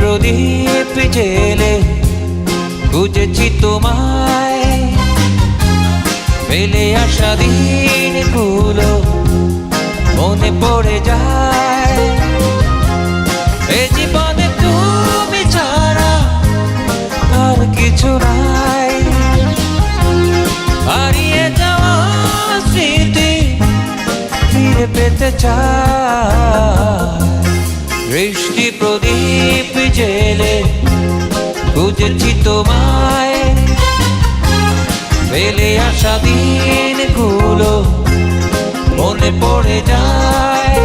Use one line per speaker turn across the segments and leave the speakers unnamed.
প্রদীপ জেলে খুঁজেছি তোমায়, ফেলে আসা দিনগুলো মনে পড়ে যায়। এ জীবনে তুমি ছাড়া আর কিছু নাই, হারিয়ে যাওয়া স্মৃতি ফিরে পেতে চাই। বৃষ্টি প্রদীপ জেলে খুঁজেছি তোমায়, ফেলে আসা দিনগুলো মনে পড়ে যায়।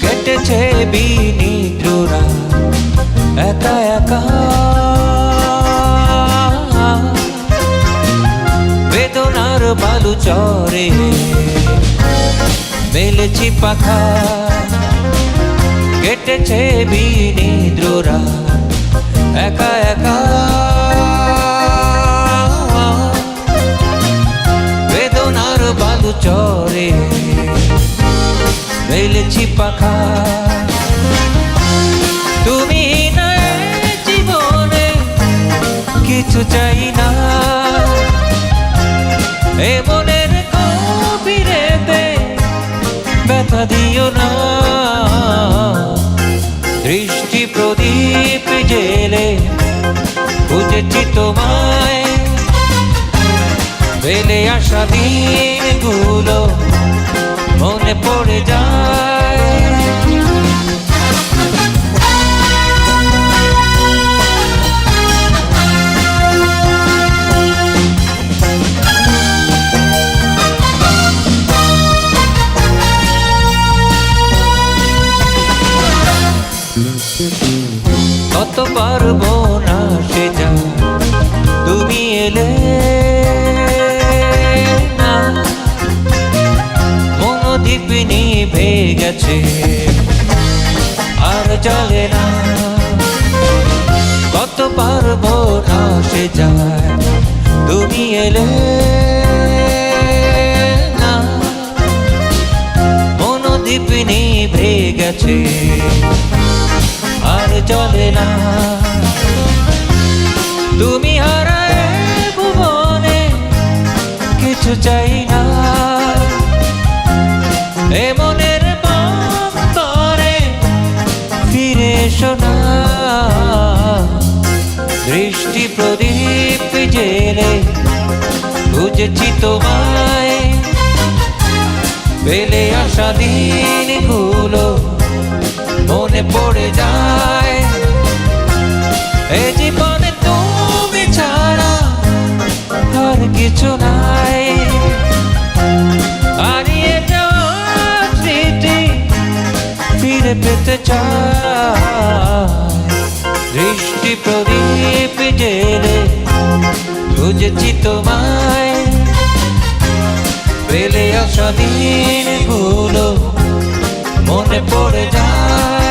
কেটেছে বিনিদ্ররা একা একা, বেদনার বালু চরে মেলেছি পাখা। কেটেছে বিনিদ্ররা একা একা, বেদনার বালু চরে মেলেছি পাখা। তুমি না জীবনে কিছু চাই না, এ মনের গভীরেতে ব্যথা দিও না। দৃষ্টি প্রদীপ জেলে খুঁজেছি তোমায়, ফেলে আসা দিনগুলো মনে পড়ে যায়। কত পারবো না সে যা তুমি এলে না, মনোদ্বীপ নিভে গেছে আর জ্বলে না। কত পারবো না সে যায় তুমি এলে না, মনোদ্বীপ নিভে গেছে আর জ্বলে না। তুমি হারায় ভুবনে কিছু চাই না, এ মনের বন্দরে ফিরে এসো না। দৃষ্টি প্রদীপ জেলে খুঁজেছি তোমায়, ফেলে আসা দিনগুলো মনে পড়ে যায়। এ জীবনে তুমি ছাড়া আর কিছু নাই, হারিয়ে যাওয়া স্মৃতি ফিরে পেতে চাই। দৃষ্টি প্রদীপ জেলে খুঁজেছি তোমায়, ফেলে আসা দিনগুলো মনে পড়ে যায়।